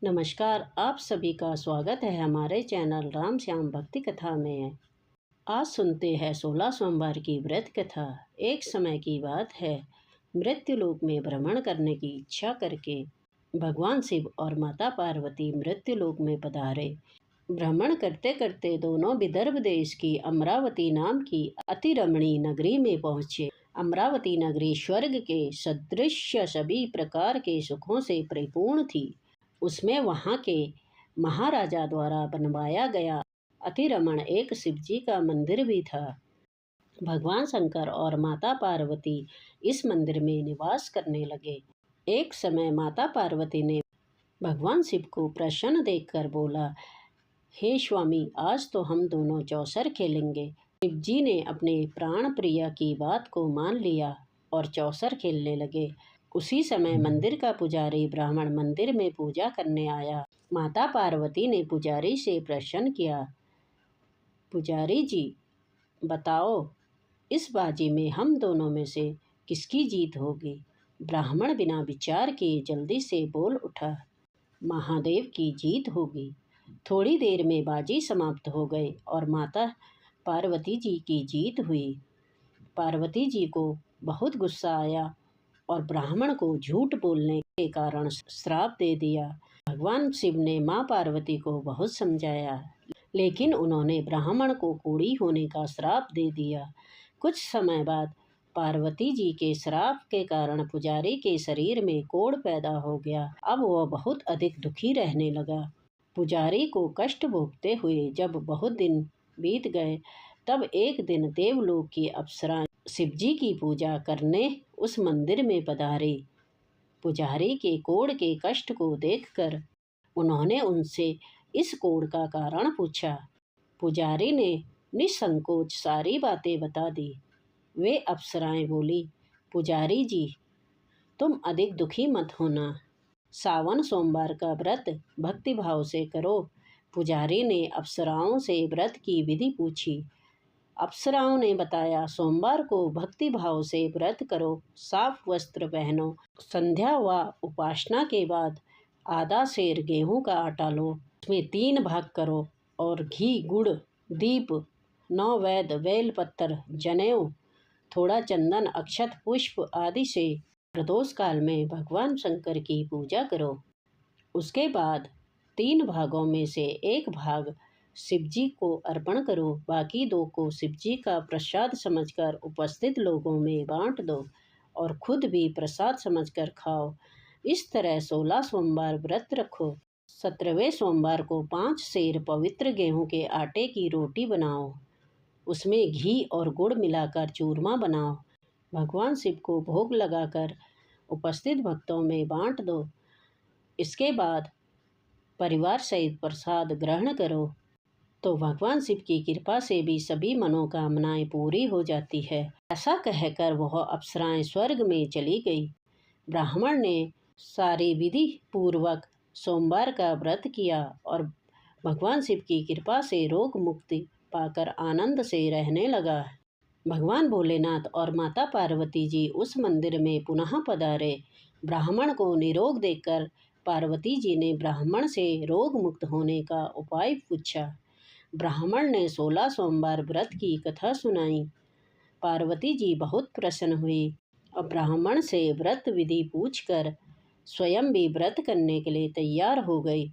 नमस्कार। आप सभी का स्वागत है हमारे चैनल राम श्याम भक्ति कथा में। आज सुनते हैं 16 सोमवार की व्रत कथा। एक समय की बात है, मृत्युलोक में भ्रमण करने की इच्छा करके भगवान शिव और माता पार्वती मृत्युलोक में पधारे। भ्रमण करते करते दोनों विदर्भ देश की अमरावती नाम की अति रमणीय नगरी में पहुँचे। अमरावती नगरी स्वर्ग के सदृश सभी प्रकार के सुखों से परिपूर्ण थी। उसमें वहाँ के महाराजा द्वारा बनवाया गया अति रमण एक शिवजी का मंदिर भी था। भगवान शंकर और माता पार्वती इस मंदिर में निवास करने लगे। एक समय माता पार्वती ने भगवान शिव को प्रसन्न देखकर बोला, हे स्वामी, आज तो हम दोनों चौसर खेलेंगे। शिव जी ने अपने प्राण प्रिय की बात को मान लिया और चौसर खेलने लगे। उसी समय मंदिर का पुजारी ब्राह्मण मंदिर में पूजा करने आया। माता पार्वती ने पुजारी से प्रश्न किया, पुजारी जी बताओ, इस बाजी में हम दोनों में से किसकी जीत होगी? ब्राह्मण बिना विचार किए जल्दी से बोल उठा, महादेव की जीत होगी। थोड़ी देर में बाजी समाप्त हो गई और माता पार्वती जी की जीत हुई। पार्वती जी को बहुत गुस्सा आया और ब्राह्मण को झूठ बोलने के कारण श्राप दे दिया। भगवान शिव ने मां पार्वती को बहुत समझाया, लेकिन उन्होंने ब्राह्मण को कूड़ी होने का श्राप दे दिया। कुछ समय बाद पार्वती जी के श्राप के कारण पुजारी के शरीर में कोढ़ पैदा हो गया। अब वह बहुत अधिक दुखी रहने लगा। पुजारी को कष्ट भोगते हुए जब बहुत दिन बीत गए, तब एक दिन देवलोक की अप्सरा शिवजी की पूजा करने उस मंदिर में पधारी। पुजारी के कोढ़ के कष्ट को देखकर उन्होंने उनसे इस कोढ़ का कारण पूछा। पुजारी ने निसंकोच सारी बातें बता दी। वे अप्सराएं बोली, पुजारी जी, तुम अधिक दुखी मत होना। सावन सोमवार का व्रत भक्तिभाव से करो। पुजारी ने अप्सराओं से व्रत की विधि पूछी। अप्सराओं ने बताया, सोमवार को भक्ति भाव से व्रत करो, साफ वस्त्र पहनो, संध्या व उपासना के बाद आधा सेर गेहूं का आटा लो, उसमें 3 भाग करो और घी, गुड़, दीप, 9 वैद, बेल पत्थर, जनेऊ, थोड़ा चंदन, अक्षत, पुष्प आदि से प्रदोष काल में भगवान शंकर की पूजा करो। उसके बाद 3 भागों में से 1 भाग शिवजी को अर्पण करो, बाकी 2 को शिवजी का प्रसाद समझकर उपस्थित लोगों में बांट दो और खुद भी प्रसाद समझकर खाओ। इस तरह 16 सोमवार व्रत रखो। 17वें सोमवार को 5 सेर पवित्र गेहूं के आटे की रोटी बनाओ, उसमें घी और गुड़ मिलाकर चूरमा बनाओ, भगवान शिव को भोग लगाकर उपस्थित भक्तों में बांट दो। इसके बाद परिवार सहित प्रसाद ग्रहण करो तो भगवान शिव की कृपा से भी सभी मनोकामनाएं पूरी हो जाती है। ऐसा कहकर वह अप्सराएं स्वर्ग में चली गई। ब्राह्मण ने सारी विधि पूर्वक सोमवार का व्रत किया और भगवान शिव की कृपा से रोग मुक्ति पाकर आनंद से रहने लगा। भगवान भोलेनाथ और माता पार्वती जी उस मंदिर में पुनः पधारे। ब्राह्मण को निरोग देखकर पार्वती जी ने ब्राह्मण से रोग मुक्त होने का उपाय पूछा। ब्राह्मण ने 16 सोमवार व्रत की कथा सुनाई। पार्वती जी बहुत प्रसन्न हुई और ब्राह्मण से व्रत विधि पूछकर स्वयं भी व्रत करने के लिए तैयार हो गई।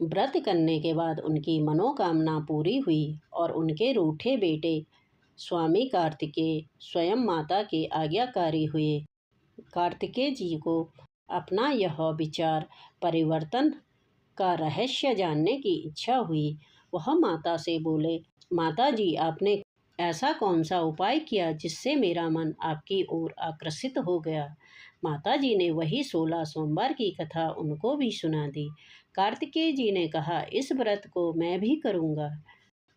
व्रत करने के बाद उनकी मनोकामना पूरी हुई और उनके रूठे बेटे स्वामी कार्तिकेय स्वयं माता के आज्ञाकारी हुए। कार्तिकेय जी को अपना यह विचार परिवर्तन का रहस्य जानने की इच्छा हुई। वह माता से बोले, माता जी, आपने ऐसा कौन सा उपाय किया जिससे मेरा मन आपकी ओर आकर्षित हो गया? माता जी ने वही 16 सोमवार की कथा उनको भी सुना दी। कार्तिकेय जी ने कहा, इस व्रत को मैं भी करूँगा,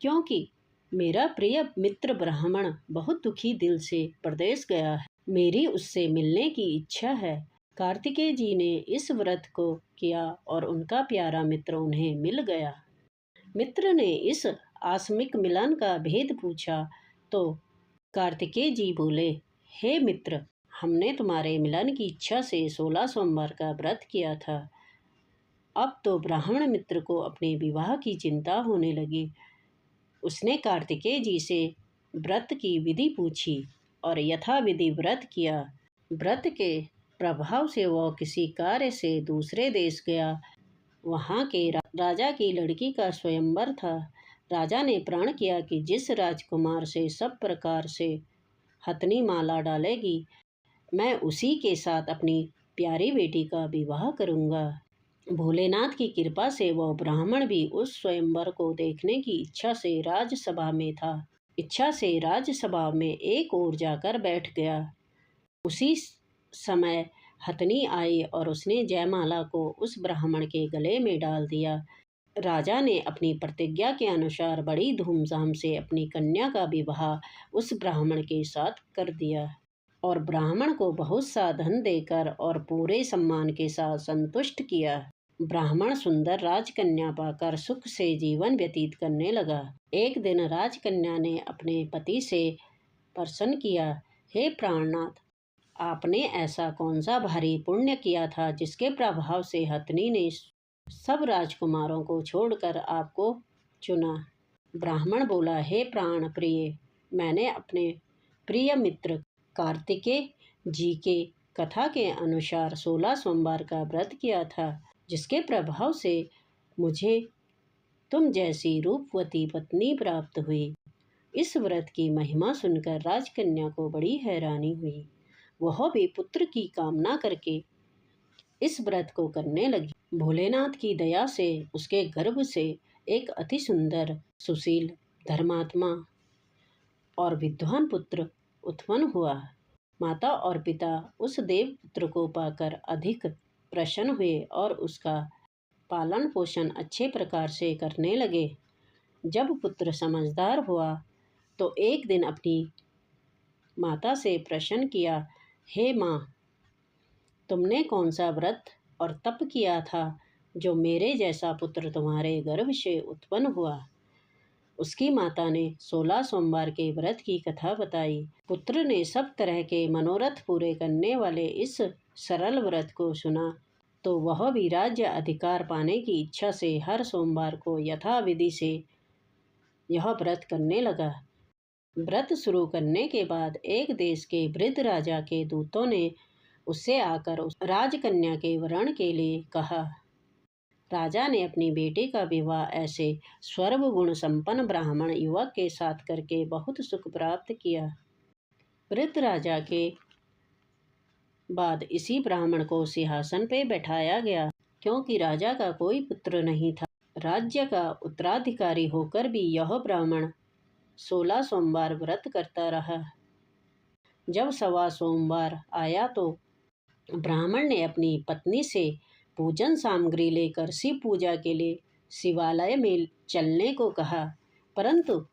क्योंकि मेरा प्रिय मित्र ब्राह्मण बहुत दुखी दिल से प्रदेश गया है। मेरी उससे मिलने की इच्छा है। कार्तिकेय जी ने इस व्रत को किया और उनका प्यारा मित्र उन्हें मिल गया। मित्र ने इस आकस्मिक मिलन का भेद पूछा तो कार्तिकेय जी बोले, हे मित्र, हमने तुम्हारे मिलन की इच्छा से 16 सोमवार का व्रत किया था। अब तो ब्राह्मण मित्र को अपने विवाह की चिंता होने लगी। उसने कार्तिकेय जी से व्रत की विधि पूछी और यथाविधि व्रत किया। व्रत के प्रभाव से वह किसी कार्य से दूसरे देश गया। वहाँ के राजा की लड़की का स्वयंवर था। राजा ने प्रण किया कि जिस राजकुमार से सब प्रकार से हथनी माला डालेगी, मैं उसी के साथ अपनी प्यारी बेटी का विवाह करूँगा। भोलेनाथ की कृपा से वह ब्राह्मण भी उस स्वयंवर को देखने की इच्छा से राजसभा में एक ओर जाकर बैठ गया। उसी समय हथनी आई और उसने जयमाला को उस ब्राह्मण के गले में डाल दिया। राजा ने अपनी प्रतिज्ञा के अनुसार बड़ी धूमधाम से अपनी कन्या का विवाह उस ब्राह्मण के साथ कर दिया और ब्राह्मण को बहुत सा धन देकर और पूरे सम्मान के साथ संतुष्ट किया। ब्राह्मण सुंदर राजकन्या पाकर सुख से जीवन व्यतीत करने लगा। एक दिन राजकन्या ने अपने पति से प्रश्न किया, हे प्राणनाथ, आपने ऐसा कौन सा भारी पुण्य किया था जिसके प्रभाव से हथनी ने सब राजकुमारों को छोड़कर आपको चुना? ब्राह्मण बोला, हे प्राण प्रिय, मैंने अपने प्रिय मित्र कार्तिकेय जी के कथा के अनुसार 16 सोमवार का व्रत किया था, जिसके प्रभाव से मुझे तुम जैसी रूपवती पत्नी प्राप्त हुई। इस व्रत की महिमा सुनकर राजकन्या को बड़ी हैरानी हुई। वह भी पुत्र की कामना करके इस व्रत को करने लगी। भोलेनाथ की दया से उसके गर्भ से एक अति सुंदर, सुशील, धर्मात्मा और विद्वान पुत्र उत्पन्न हुआ। माता और पिता उस देव पुत्र को पाकर अधिक प्रसन्न हुए और उसका पालन पोषण अच्छे प्रकार से करने लगे। जब पुत्र समझदार हुआ तो एक दिन अपनी माता से प्रश्न किया, हे माँ, तुमने कौन सा व्रत और तप किया था जो मेरे जैसा पुत्र तुम्हारे गर्भ से उत्पन्न हुआ? उसकी माता ने 16 सोमवार के व्रत की कथा बताई। पुत्र ने सब तरह के मनोरथ पूरे करने वाले इस सरल व्रत को सुना तो वह भी राज्य अधिकार पाने की इच्छा से हर सोमवार को यथाविधि से यह व्रत करने लगा। व्रत शुरू करने के बाद एक देश के वृद्ध राजा के दूतों ने उससे आकर उस राजकन्या के वरण के लिए कहा। राजा ने अपनी बेटी का विवाह ऐसे सर्व गुण संपन्न ब्राह्मण युवक के साथ करके बहुत सुख प्राप्त किया। वृद्ध राजा के बाद इसी ब्राह्मण को सिंहासन पे बैठाया गया, क्योंकि राजा का कोई पुत्र नहीं था। राज्य का उत्तराधिकारी होकर भी यह ब्राह्मण 16 सोमवार व्रत करता रहा। जब 1वां सोमवार आया तो ब्राह्मण ने अपनी पत्नी से पूजन सामग्री लेकर शिव पूजा के लिए शिवालय में चलने को कहा, परंतु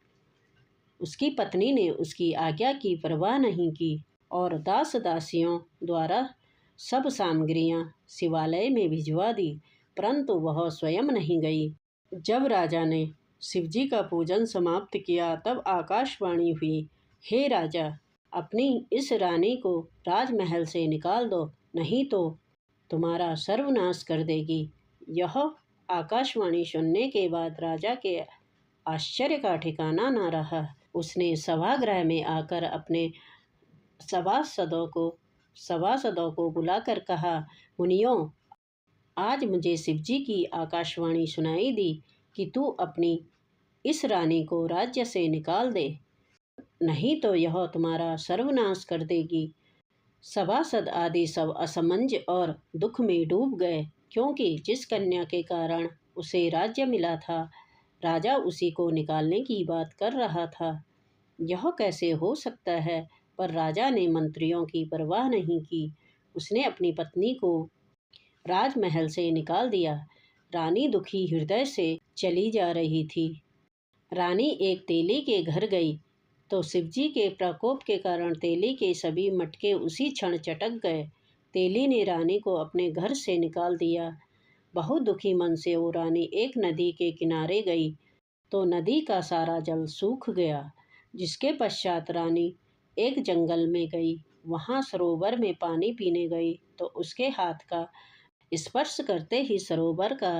उसकी पत्नी ने उसकी आज्ञा की परवाह नहीं की और दास दासियों द्वारा सब सामग्रियां शिवालय में भिजवा दी, परंतु वह स्वयं नहीं गई। जब राजा ने शिवजी का पूजन समाप्त किया तब आकाशवाणी हुई, हे राजा, अपनी इस रानी को राजमहल से निकाल दो, नहीं तो तुम्हारा सर्वनाश कर देगी। यह आकाशवाणी सुनने के बाद राजा के आश्चर्य का ठिकाना न रहा। उसने सभागृह में आकर अपने सभासदों को बुलाकर कहा, मुनियों, आज मुझे शिवजी की आकाशवाणी सुनाई दी कि तू अपनी इस रानी को राज्य से निकाल दे, नहीं तो यह तुम्हारा सर्वनाश कर देगी। सभासद आदि सब असमंज और दुख में डूब गए, क्योंकि जिस कन्या के कारण उसे राज्य मिला था, राजा उसी को निकालने की बात कर रहा था। यह कैसे हो सकता है? पर राजा ने मंत्रियों की परवाह नहीं की। उसने अपनी पत्नी को राजमहल से निकाल दिया। रानी दुखी हृदय से चली जा रही थी। रानी एक तेली के घर गई तो शिवजी के प्रकोप के कारण तेली के सभी मटके उसी क्षण चटक गए। तेली ने रानी को अपने घर से निकाल दिया। बहुत दुखी मन से वो रानी एक नदी के किनारे गई तो नदी का सारा जल सूख गया, जिसके पश्चात रानी एक जंगल में गई। वहाँ सरोवर में पानी पीने गई तो उसके हाथ का स्पर्श करते ही सरोवर का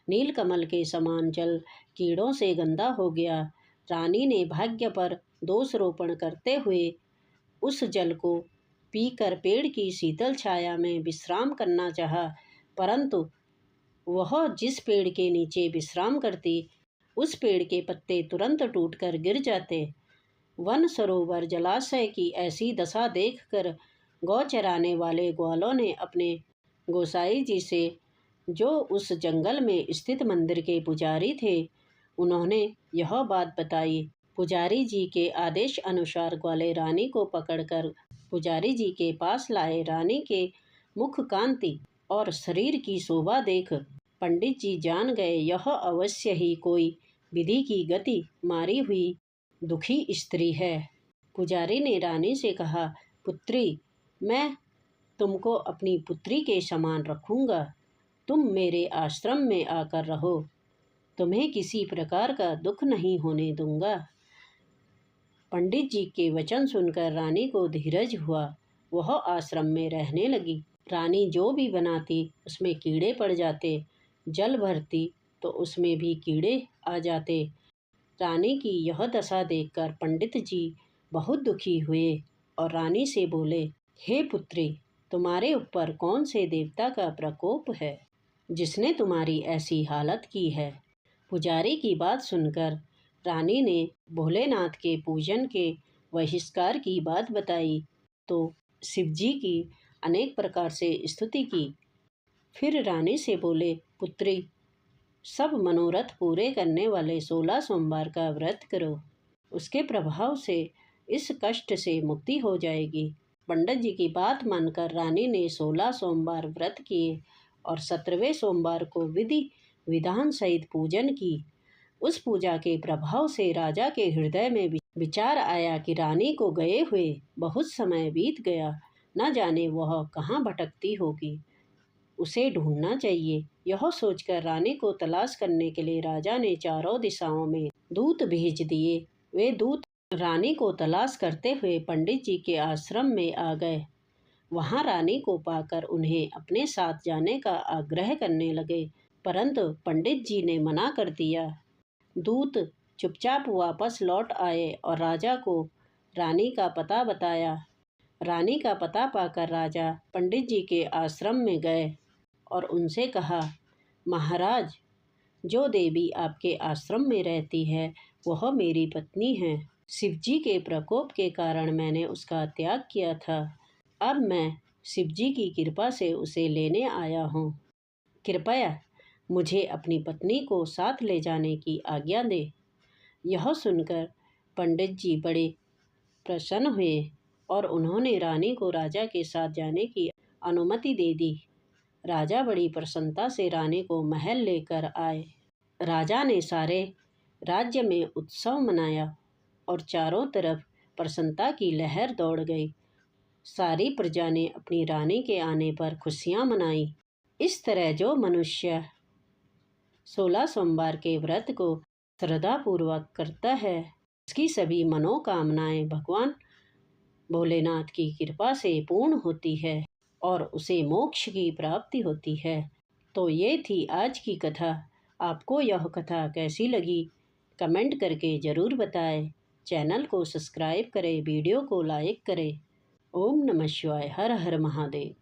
नीलकमल के समान जल कीड़ों से गंदा हो गया। रानी ने भाग्य पर दोष रोपण करते हुए उस जल को पीकर पेड़ की शीतल छाया में विश्राम करना चाहा, परंतु वह जिस पेड़ के नीचे विश्राम करती, उस पेड़ के पत्ते तुरंत टूटकर गिर जाते। वन सरोवर जलाशय की ऐसी दशा देखकर गौ चराने वाले ग्वालों ने अपने गोसाई जी से, जो उस जंगल में स्थित मंदिर के पुजारी थे, उन्होंने यह बात बताई। पुजारी जी के आदेश अनुसार ग्वाले रानी को पकड़कर पुजारी जी के पास लाए। रानी के मुख कांति और शरीर की शोभा देख पंडित जी जान गए, यह अवश्य ही कोई विधि की गति मारी हुई दुखी स्त्री है। पुजारी ने रानी से कहा, पुत्री, मैं तुमको अपनी पुत्री के समान रखूंगा। तुम मेरे आश्रम में आकर रहो, तुम्हें किसी प्रकार का दुख नहीं होने दूंगा। पंडित जी के वचन सुनकर रानी को धीरज हुआ। वह आश्रम में रहने लगी। रानी जो भी बनाती उसमें कीड़े पड़ जाते, जल भरती तो उसमें भी कीड़े आ जाते। रानी की यह दशा देखकर पंडित जी बहुत दुखी हुए और रानी से बोले, हे पुत्री, तुम्हारे ऊपर कौन से देवता का प्रकोप है जिसने तुम्हारी ऐसी हालत की है। पुजारी की बात सुनकर रानी ने भोलेनाथ के पूजन के बहिष्कार की बात बताई तो शिवजी की अनेक प्रकार से स्तुति की। फिर रानी से बोले, पुत्री, सब मनोरथ पूरे करने वाले 16 सोमवार का व्रत करो, उसके प्रभाव से इस कष्ट से मुक्ति हो जाएगी। पंडित जी की बात मानकर रानी ने 16 सोमवार व्रत किए और 17वें सोमवार को विधि विधान सहित पूजन की। उस पूजा के प्रभाव से राजा के हृदय में विचार आया कि रानी को गए हुए बहुत समय बीत गया, न जाने वह कहाँ भटकती होगी, उसे ढूंढना चाहिए। यह सोचकर रानी को तलाश करने के लिए राजा ने चारों दिशाओं में दूत भेज दिए। वे दूत रानी को तलाश करते हुए पंडित जी के आश्रम में आ गए। वहां रानी को पाकर उन्हें अपने साथ जाने का आग्रह करने लगे, परंतु पंडित जी ने मना कर दिया। दूत चुपचाप वापस लौट आए और राजा को रानी का पता बताया। रानी का पता पाकर राजा पंडित जी के आश्रम में गए और उनसे कहा, महाराज, जो देवी आपके आश्रम में रहती है वह मेरी पत्नी है। शिवजी के प्रकोप के कारण मैंने उसका त्याग किया था। अब मैं शिवजी की कृपा से उसे लेने आया हूँ। कृपया मुझे अपनी पत्नी को साथ ले जाने की आज्ञा दे। यह सुनकर पंडित जी बड़े प्रसन्न हुए और उन्होंने रानी को राजा के साथ जाने की अनुमति दे दी। राजा बड़ी प्रसन्नता से रानी को महल लेकर आए। राजा ने सारे राज्य में उत्सव मनाया और चारों तरफ प्रसन्नता की लहर दौड़ गई। सारी प्रजा ने अपनी रानी के आने पर खुशियां मनाई। इस तरह जो मनुष्य 16 सोमवार के व्रत को श्रद्धापूर्वक करता है, उसकी सभी मनोकामनाएं भगवान भोलेनाथ की कृपा से पूर्ण होती है और उसे मोक्ष की प्राप्ति होती है। तो ये थी आज की कथा। आपको यह कथा कैसी लगी कमेंट करके ज़रूर बताएं। चैनल को सब्सक्राइब करें, वीडियो को लाइक करें। ओम नमः शिवाय। हर हर महादेव।